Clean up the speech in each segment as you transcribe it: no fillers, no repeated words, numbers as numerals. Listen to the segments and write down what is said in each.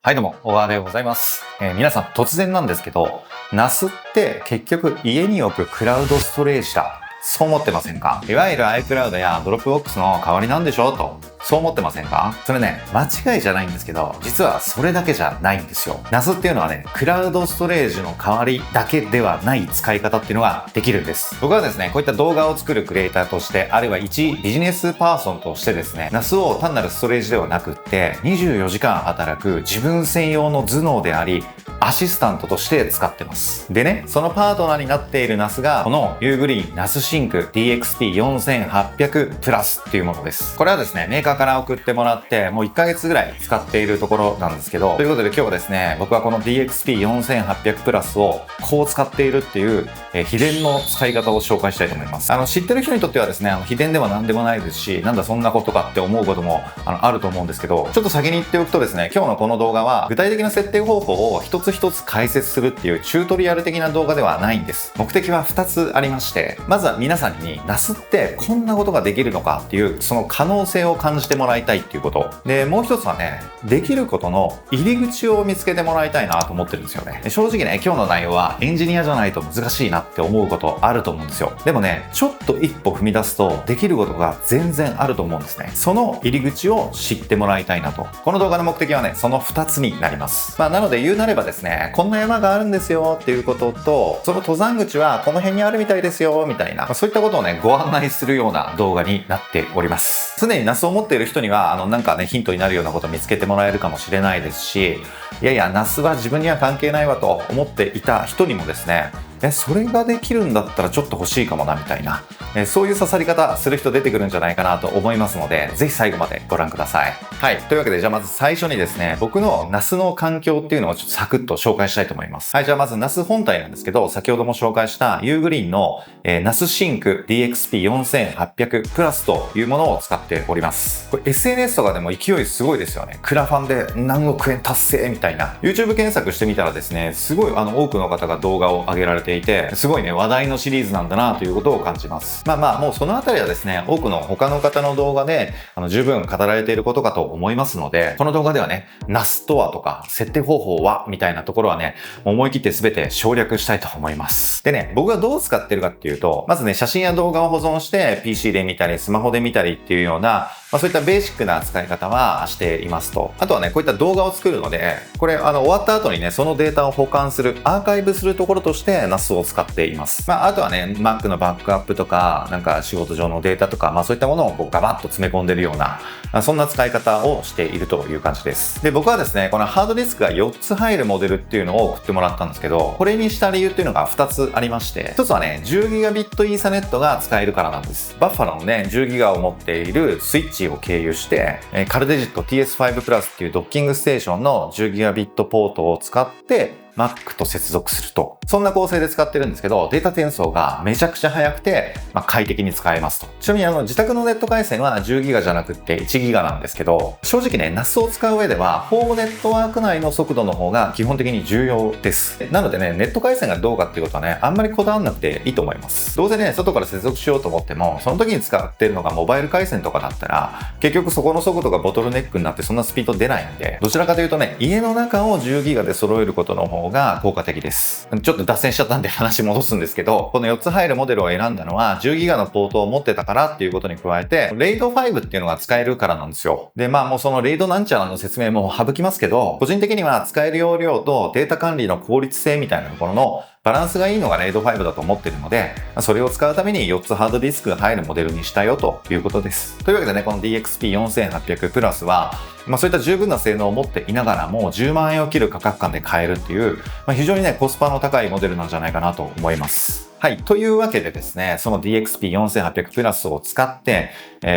はい、どうも、小川でございます。皆さん突然なんですけど、NAS って結局家に置くクラウドストレージだ。そう思ってませんか？いわゆる iCloud や Dropbox の代わりなんでしょと。そう思ってませんか？それね、間違いじゃないんですけど、実はそれだけじゃないんですよ。NAS っていうのはね、クラウドストレージの代わりだけではない使い方っていうのができるんです。僕はですね、こういった動画を作るクリエイターとして、あるいは一ビジネスパーソンとしてですね、NAS を単なるストレージではなくって、24時間働く自分専用の頭脳であり、アシスタントとして使ってます。でね、そのパートナーになっている NAS が、この Ugreen NAS Sync DXP4800 プラスっていうものです。これはですね、メーカーから送ってもらって、もう1ヶ月ぐらい使っているところなんですけど、ということで今日はですね、僕はこの DXP4800 プラスをこう使っているっていう、秘伝の使い方を紹介したいと思います。知ってる人にとってはですね、秘伝では何でもないですし、なんだそんなことかって思うこともあると思うんですけど、ちょっと先に言っておくとですね、今日のこの動画は具体的な設定方法を一つ一つ解説するっていうチュートリアル的な動画ではないんです。目的は2つありまして、まずは皆さんに NAS ってこんなことができるのかっていうその可能性を感じてもらいたいっていうことで、もう一つはね、できることの入り口を見つけてもらいたいなと思ってるんですよね。正直ね、今日の内容はエンジニアじゃないと難しいなって思うことあると思うんですよ。でもね、ちょっと一歩踏み出すとできることが全然あると思うんですね。その入り口を知ってもらいたいなと。この動画の目的はね、その2つになります。なので言うなればですね、こんな山があるんですよっていうことと、その登山口はこの辺にあるみたいですよみたいな、そういったことをね、ご案内するような動画になっております。常に NAS を持っている人には、なんかね、ヒントになるようなことを見つけてもらえるかもしれないですし、いやいや、NAS は自分には関係ないわと思っていた人にもですね、それができるんだったらちょっと欲しいかもなみたいな、そういう刺さり方する人出てくるんじゃないかなと思いますので、ぜひ最後までご覧ください。はい。というわけで、じゃあまず最初にですね、僕の NAS の環境っていうのをちょっとサクッと紹介したいと思います。はい。じゃあまず NAS 本体なんですけど、先ほども紹介した Ugreen の、NAS Sync DXP4800 プラスというものを使っております。これ SNS とかでも勢いすごいですよね。クラファンで何億円達成みたいな。YouTube 検索してみたらですね、すごい多くの方が動画を上げられていて、すごいね、話題のシリーズなんだなということを感じます。もうそのあたりはですね、多くの他の方の動画で、十分語られていることかと思いますので、この動画ではね、NAS とはとか、設定方法はみたいなところはね、思い切って全て省略したいと思います。でね、僕がどう使ってるかっていうと、まずね、写真や動画を保存して、PC で見たり、スマホで見たりっていうような、そういったベーシックな使い方はしていますと。あとはね、こういった動画を作るので、これ終わった後にね、そのデータを保管する、アーカイブするところとして NAS を使っています。あとはね、Mac のバックアップとか、なんか仕事上のデータとか、そういったものをこうガバッと詰め込んでるような、そんな使い方をしているという感じです。で、僕はですね、このハードディスクが4つ入るモデルっていうのを送ってもらったんですけど、これにした理由っていうのが2つありまして、1つはね、10GB イーサネットが使えるからなんです。バッファローのね、10GB を持っているスイッチを経由して、カルデジット TS5 プラスっていうドッキングステーションの 10GB ポートを使って、Mac と接続すると。そんな構成で使ってるんですけど、データ転送がめちゃくちゃ速くて、快適に使えますと。ちなみに自宅のネット回線は 10GB じゃなくって1GB なんですけど、正直ね、NAS を使う上では、ホームネットワーク内の速度の方が基本的に重要です。なのでね、ネット回線がどうかっていうことはね、あんまりこだわんなくていいと思います。どうせね、外から接続しようと思っても、その時に使ってるのがモバイル回線とかだったら、結局そこの速度がボトルネックになってそんなスピード出ないんで、どちらかというとね、家の中を 10GB で揃えることの方が効果的です。ちょっと脱線しちゃったんで話戻すんですけど、この4つ入るモデルを選んだのは 10GB のポートを持ってたからっていうことに加えて、RAID 5っていうのが使えるからなんですよ。で、もうその RAID なんちゃらの説明も省きますけど、個人的には使える容量とデータ管理の効率性みたいなところのバランスがいいのが RAID 5だと思ってるので、それを使うために4つハードディスクが入るモデルにしたよということです。というわけでね、この DXP4800 プラスは、そういった十分な性能を持っていながらも10万円を切る価格感で買えるっていう、非常にね、コスパの高いモデルなんじゃないかなと思います。はい。というわけでですね、その DXP4800 プラスを使って、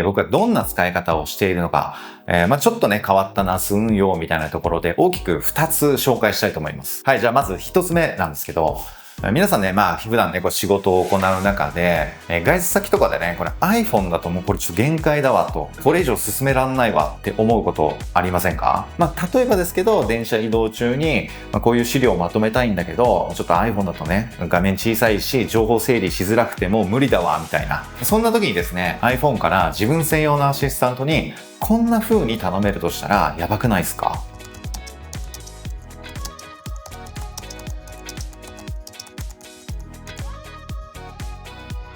僕はどんな使い方をしているのか、ちょっとね、変わった NAS 運用みたいなところで大きく2つ紹介したいと思います。はい。じゃあまず1つ目なんですけど、皆さんね、普段ね、仕事を行う中で、外出先とかでね、これ iPhone だともうこれちょっと限界だわと、これ以上進めらんないわって思うことありませんか？例えばですけど、電車移動中に、こういう資料をまとめたいんだけど、ちょっと iPhone だとね、画面小さいし、情報整理しづらくてもう無理だわ、みたいな。そんな時にですね、iPhone から自分専用のアシスタントに、こんな風に頼めるとしたら、やばくないですか？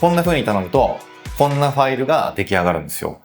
こんな風に頼むと、こんなファイルが出来上がるんですよ。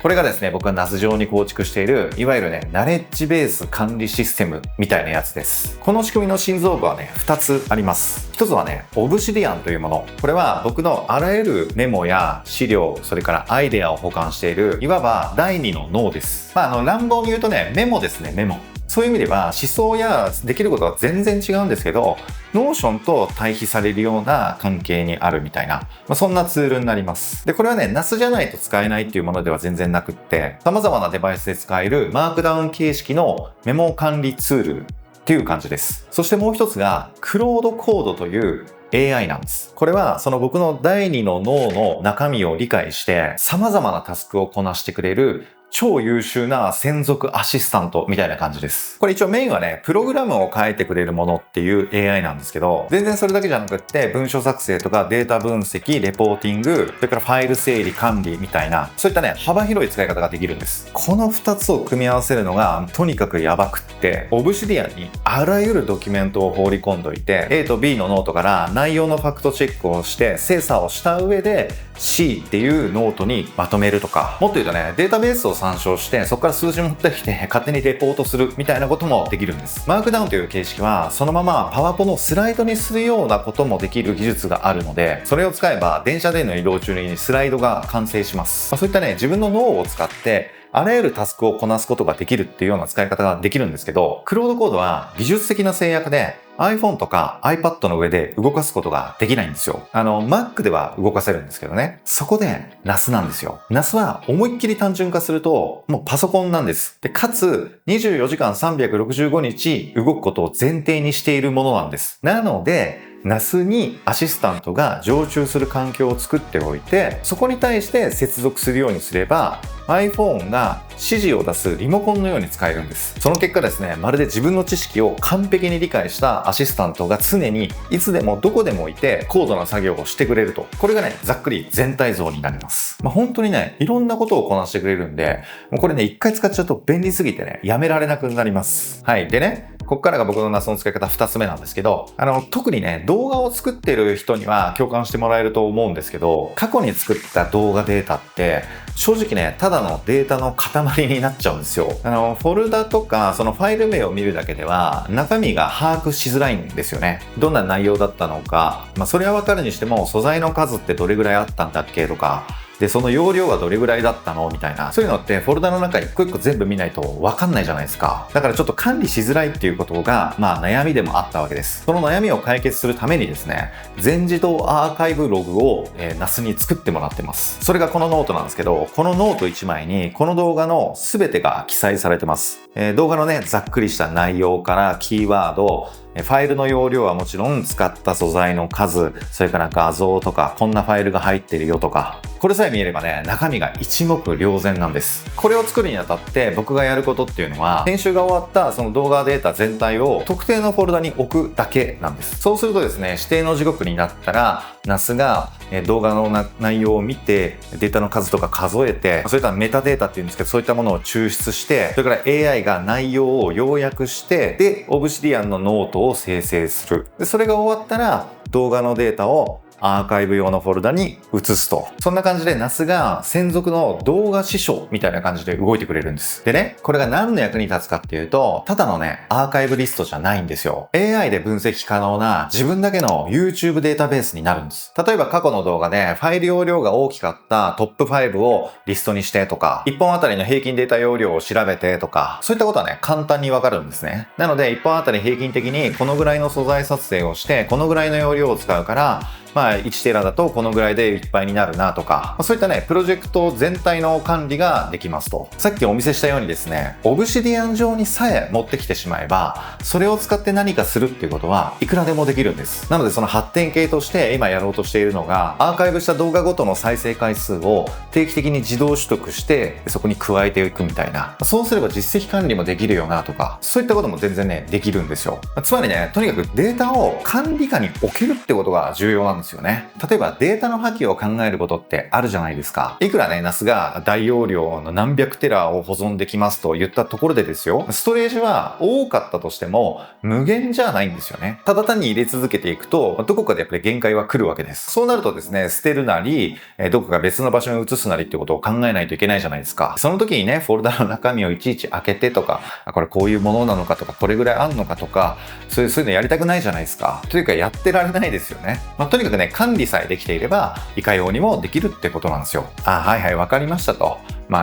これがですね、僕が NAS 上に構築している、いわゆるね、ナレッジベース管理システムみたいなやつです。この仕組みの心臓部はね、2つあります。1つはね、Obsidian というもの。これは僕のあらゆるメモや資料、それからアイデアを保管している、いわば第2の脳です。乱暴に言うとね、メモですね、メモ。そういう意味では思想やできることは全然違うんですけど、Notion と対比されるような関係にあるみたいな、そんなツールになります。で、これはね、NAS じゃないと使えないっていうものでは全然なくって、様々なデバイスで使えるマークダウン形式のメモ管理ツールっていう感じです。そしてもう一つが、クロードコードという AI なんです。これはその僕の第二の脳の中身を理解して様々なタスクをこなしてくれる超優秀な専属アシスタントみたいな感じです。これ一応メインはね、プログラムを書いてくれるものっていう AI なんですけど、全然それだけじゃなくって、文書作成とかデータ分析、レポーティング、それからファイル整理管理みたいな、そういったね、幅広い使い方ができるんです。この2つを組み合わせるのが、とにかくやばくって、Obsidianにあらゆるドキュメントを放り込んどいて、A と B のノートから内容のファクトチェックをして、精査をした上で、C っていうノートにまとめるとか、もっと言うとね、データベースを参照して、そこから数字持ってきて、勝手にレポートするみたいなこともできるんです。マークダウンという形式は、そのままパワポのスライドにするようなこともできる技術があるので、それを使えば、電車での移動中にスライドが完成します。そういったね、自分の脳を使って、あらゆるタスクをこなすことができるっていうような使い方ができるんですけど、クロードコードは技術的な制約で iPhone とか iPad の上で動かすことができないんですよ。Mac では動かせるんですけどね。そこで NAS なんですよ。NAS は思いっきり単純化すると、もうパソコンなんです。で、かつ24時間365日動くことを前提にしているものなんです。なので、NAS にアシスタントが常駐する環境を作っておいて、そこに対して接続するようにすれば、iPhone が指示を出すリモコンのように使えるんです。その結果ですね、まるで自分の知識を完璧に理解したアシスタントが常にいつでもどこでもいて高度な作業をしてくれると。これがね、ざっくり全体像になります。本当にね、いろんなことをこなしてくれるんで、もうこれね、一回使っちゃうと便利すぎてね、やめられなくなります。はい。でね、ここからが僕の NAS の使い方2つ目なんですけど、特にね、動画を作ってる人には共感してもらえると思うんですけど、過去に作った動画データって、正直ね、ただのデータの塊になっちゃうんですよ。フォルダとか、そのファイル名を見るだけでは、中身が把握しづらいんですよね。どんな内容だったのか、それはわかるにしても、素材の数ってどれぐらいあったんだっけとか、で、その容量はどれぐらいだったのみたいな。そういうのってフォルダの中一個一個全部見ないとわかんないじゃないですか。だからちょっと管理しづらいっていうことが、悩みでもあったわけです。その悩みを解決するためにですね、全自動アーカイブログを、NAS に作ってもらってます。それがこのノートなんですけど、このノート1枚にこの動画の全てが記載されてます。動画のね、ざっくりした内容からキーワード、ファイルの容量はもちろん使った素材の数、それから画像とか、こんなファイルが入ってるよとか、これさえ見えればね、中身が一目瞭然なんです。これを作るにあたって僕がやることっていうのは、編集が終わったその動画データ全体を特定のフォルダに置くだけなんです。そうするとですね、指定の時刻になったら、NAS が動画の内容を見て、データの数とか数えて、そういったメタデータっていうんですけど、そういったものを抽出して、それから AI が内容を要約して、で、Obsidian のノートを生成する。で、それが終わったら、動画のデータをアーカイブ用のフォルダに移すと。そんな感じで NAS が専属の動画司書みたいな感じで動いてくれるんです。でね、これが何の役に立つかっていうと、ただのね、アーカイブリストじゃないんですよ。AI で分析可能な自分だけの YouTube データベースになるんです。例えば過去の動画でファイル容量が大きかったトップ5をリストにしてとか、1本あたりの平均データ容量を調べてとか、そういったことはね、簡単にわかるんですね。なので、1本あたり平均的にこのぐらいの素材撮影をして、このぐらいの容量を使うから、1テラだとこのぐらいでいっぱいになるなとか、そういったね、プロジェクト全体の管理ができますと。さっきお見せしたようにですね、Obsidian 上にさえ持ってきてしまえば、それを使って何かするっていうことはいくらでもできるんです。なのでその発展系として今やろうとしているのが、アーカイブした動画ごとの再生回数を定期的に自動取得して、そこに加えていくみたいな。そうすれば実績管理もできるよなとか、そういったことも全然ね、できるんですよ。つまりね、とにかくデータを管理下に置けるってことが重要なんです。ですよね。例えばデータの破棄を考えることってあるじゃないですか。いくらね、NAS が大容量の何百テラを保存できますと言ったところでですよ、ストレージは多かったとしても無限じゃないんですよね。ただ単に入れ続けていくと、どこかでやっぱり限界は来るわけです。そうなるとですね、捨てるなり、どこか別の場所に移すなりってことを考えないといけないじゃないですか。その時にね、フォルダの中身をいちいち開けてとか、これこういうものなのかとか、これぐらいあんのかとか、そういうのやりたくないじゃないですか。というかやってられないですよね。とにかくね、管理さえできていれば、いかようにもできるってことなんですよ。はいはい、わかりましたと。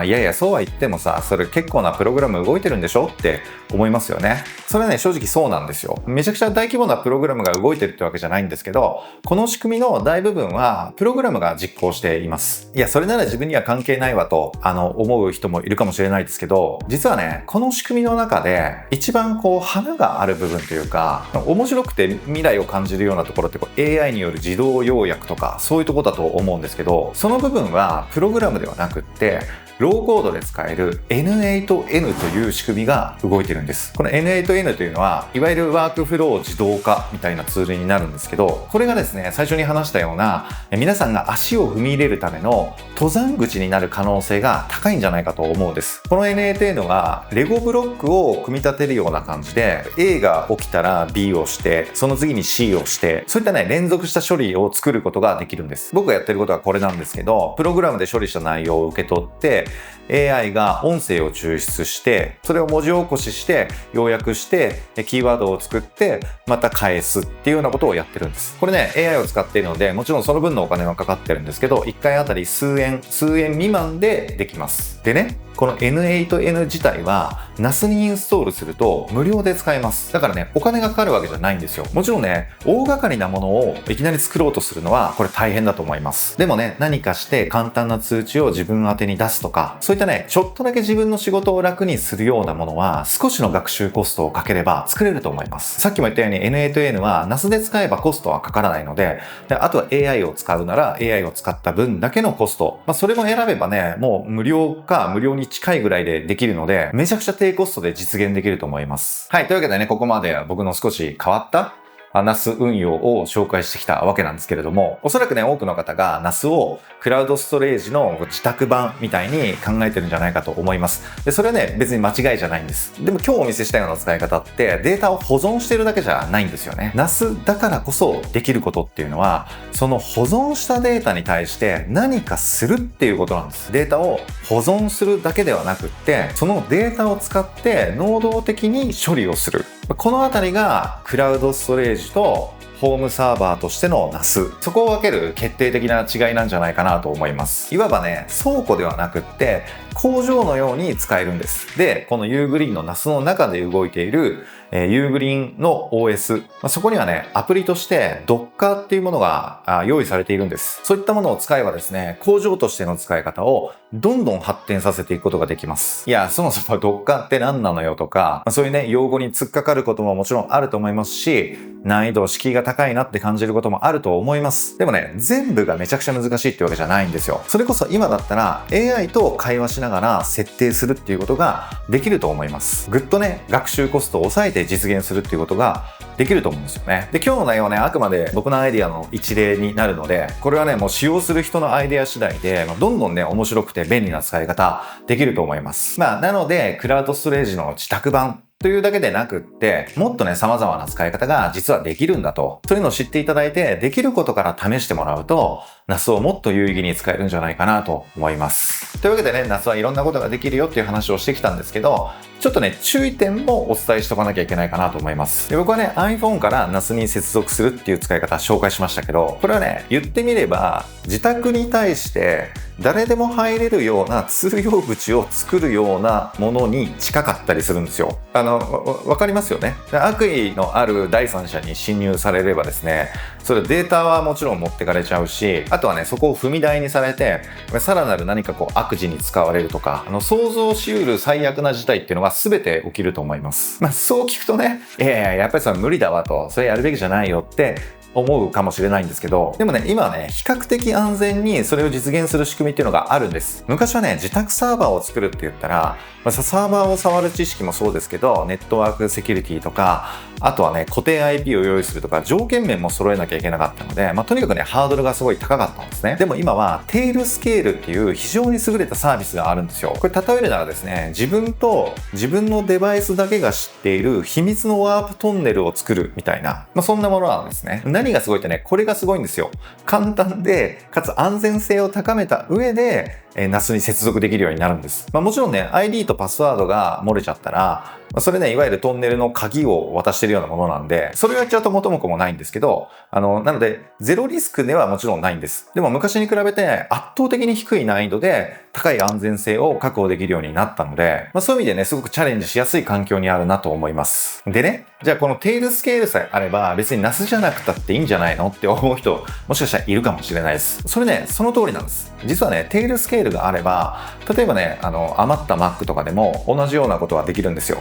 いやいや、そうは言ってもさ、それ結構なプログラム動いてるんでしょって思いますよね。それはね、正直そうなんですよ。めちゃくちゃ大規模なプログラムが動いてるってわけじゃないんですけど、この仕組みの大部分は、プログラムが実行しています。いや、それなら自分には関係ないわと、思う人もいるかもしれないですけど、実はね、この仕組みの中で、一番花がある部分というか、面白くて未来を感じるようなところって、AI による自動要約とか、そういうところだと思うんですけど、その部分は、プログラムではなくって、ローコードで使える N8N という仕組みが動いてるんです。この N8N というのは、いわゆるワークフロー自動化みたいなツールになるんですけど、これがですね、最初に話したような、皆さんが足を踏み入れるための登山口になる可能性が高いんじゃないかと思うんです。この N8N は、レゴブロックを組み立てるような感じで、A が起きたら B をして、その次に C をして、そういったね、連続した処理を作ることができるんです。僕がやってることはこれなんですけど、プログラムで処理した内容を受け取って、AI が音声を抽出して、それを文字起こしして、要約して、キーワードを作って、また返すっていうようなことをやってるんです。これね、AI を使っているので、もちろんその分のお金はかかってるんですけど、1回あたり数円未満でできます。でね、この N8N 自体は NAS にインストールすると無料で使えます。だからね、お金がかかるわけじゃないんですよ。もちろんね、大掛かりなものをいきなり作ろうとするのはこれ大変だと思います。でもね、何かして簡単な通知を自分宛てに出すとか、そういったね、ちょっとだけ自分の仕事を楽にするようなものは少しの学習コストをかければ作れると思います。さっきも言ったように N8N は NAS で使えばコストはかからないので、あとは AI を使うなら AI を使った分だけのコスト、それも選べばね、もう無料か無料に近いぐらいでできるので、めちゃくちゃ低コストで実現できると思います。はい、というわけでね、ここまでは僕の少し変わったNAS 運用を紹介してきたわけなんですけれども、おそらくね、多くの方が NAS をクラウドストレージの自宅版みたいに考えてるんじゃないかと思います。で、それはね、別に間違いじゃないんです。でも今日お見せしたような使い方ってデータを保存してるだけじゃないんですよね。NAS だからこそできることっていうのは、その保存したデータに対して何かするっていうことなんです。データを保存するだけではなくって、そのデータを使って能動的に処理をする。このあたりがクラウドストレージとホームサーバーとしての NAS。そこを分ける決定的な違いなんじゃないかなと思います。いわばね、倉庫ではなくって工場のように使えるんです。で、この Ugreen の NAS の中で動いているUgreen の OS、そこにはね、アプリとして Docker っていうものが用意されているんです。そういったものを使えばですね、工場としての使い方をどんどん発展させていくことができます。いや、そもそも Docker って何なのよとか、そういうね、用語に突っかかることももちろんあると思いますし、難易度、敷居が高いなって感じることもあると思います。でもね、全部がめちゃくちゃ難しいってわけじゃないんですよ。それこそ今だったら AI と会話しながら設定するっていうことができると思います。ぐっとね、学習コストを抑えて実現するっていうことができると思うんですよね。で、今日の内容はね、あくまで僕のアイデアの一例になるので、これはね、もう使用する人のアイデア次第で、どんどんね、面白くて便利な使い方できると思います。なので、クラウドストレージの自宅版というだけでなくって、もっとね、様々な使い方が実はできるんだと。そういうのを知っていただいて、できることから試してもらうと、NAS をもっと有意義に使えるんじゃないかなと思います。というわけでね、NAS はいろんなことができるよっていう話をしてきたんですけど、ちょっとね、注意点もお伝えしとかなきゃいけないかなと思います。で、僕はね、iPhone から NAS に接続するっていう使い方紹介しましたけど、これはね、言ってみれば、自宅に対して誰でも入れるような通用口を作るようなものに近かったりするんですよ。わかりますよね。悪意のある第三者に侵入されればですね、それデータはもちろん持ってかれちゃうし、あとはね、そこを踏み台にされて、さらなる何か悪事に使われるとか、想像しうる最悪な事態っていうのは全て起きると思います。そう聞くとね、やっぱりそれは無理だわと、それやるべきじゃないよって思うかもしれないんですけど、でもね、今はね、比較的安全にそれを実現する仕組みっていうのがあるんです。昔はね、自宅サーバーを作るって言ったら、サーバーを触る知識もそうですけど、ネットワークセキュリティとか、あとはね、固定 IP を用意するとか、条件面も揃えなきゃいけなかったので、とにかくね、ハードルがすごい高かったんですね。でも今は、テールスケールっていう非常に優れたサービスがあるんですよ。これ例えるならですね、自分と自分のデバイスだけが知っている秘密のワープトンネルを作るみたいな、そんなものなんですね。何がすごいってね、これがすごいんですよ。簡単で、かつ安全性を高めた上で、NAS に接続できるようになるんです。もちろんね、ID とパスワードが漏れちゃったら、それね、いわゆるトンネルの鍵を渡してるようなものなんで、それをやっちゃうと元も子もないんですけど、なので、ゼロリスクではもちろんないんです。でも昔に比べて圧倒的に低い難易度で高い安全性を確保できるようになったので、そういう意味でね、すごくチャレンジしやすい環境にあるなと思います。でね、じゃあこのテールスケールさえあれば別に NAS じゃなくたっていいんじゃないのって思う人、もしかしたらいるかもしれないです。それね、その通りなんです。実はね、テールスケールがあれば、例えばね、余った Mac とかでも同じようなことができるんですよ。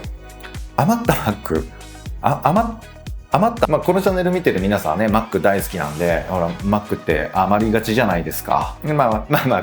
余った Mac？ 余った、このチャンネル見てる皆さんはね、Mac 大好きなんで、ほら、Mac って余りがちじゃないですか。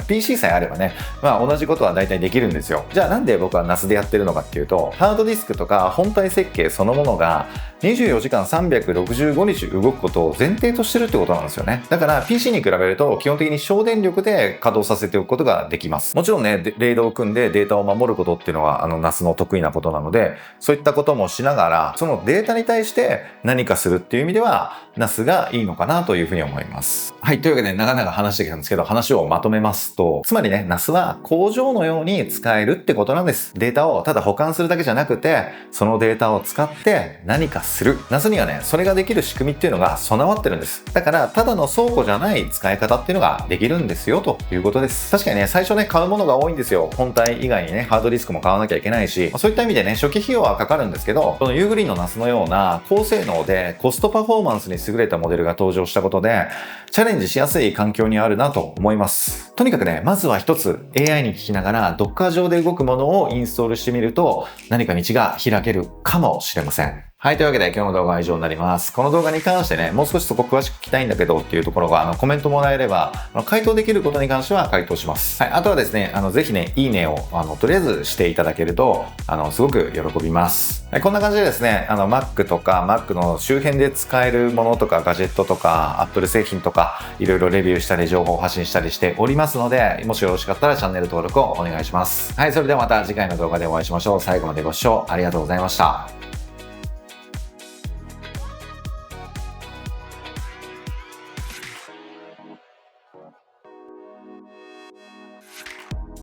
PC さえあればね、同じことは大体できるんですよ。じゃあなんで僕は NAS でやってるのかっていうと、ハードディスクとか本体設計そのものが24時間365日動くことを前提としてるってことなんですよね。だから PC に比べると基本的に省電力で稼働させておくことができます。もちろんね、レードを組んでデータを守ることっていうのはNAS の得意なことなので、そういったこともしながら、そのデータに対して何かするっていう意味では NAS がいいのかなというふうに思います。はい、というわけで長々話してきたんですけど、話をまとめますと、つまりね、NAS は工場のように使えるってことなんです。データをただ保管するだけじゃなくて、そのデータを使って何かする。NAS にはね、それができる仕組みっていうのが備わってるんです。だから、ただの倉庫じゃない使い方っていうのができるんですよということです。確かにね、最初ね、買うものが多いんですよ。本体以外にね、ハードディスクも買わなきゃいけないし、そういった意味でね、初期費用はかかるんですけど、このユーグリーンの NAS のような高性能でコストパフォーマンスに優れたモデルが登場したことで、チャレンジしやすい環境にあるなと思います。とにかくね、まずは一つ AI に聞きながら Docker 上で動くものをインストールしてみると、何か道が開けるかもしれません。はい、というわけで今日の動画は以上になります。この動画に関してね、もう少しそこ詳しく聞きたいんだけどっていうところが、コメントもらえれば、回答できることに関しては回答します。はい、あとはですね、ぜひね、いいねを、とりあえずしていただけると、すごく喜びます。はい、こんな感じでですね、Mac とか Mac の周辺で使えるものとか、ガジェットとか、Apple 製品とか、いろいろレビューしたり、情報を発信したりしておりますので、もしよろしかったらチャンネル登録をお願いします。はい、それではまた次回の動画でお会いしましょう。最後までご視聴ありがとうございました。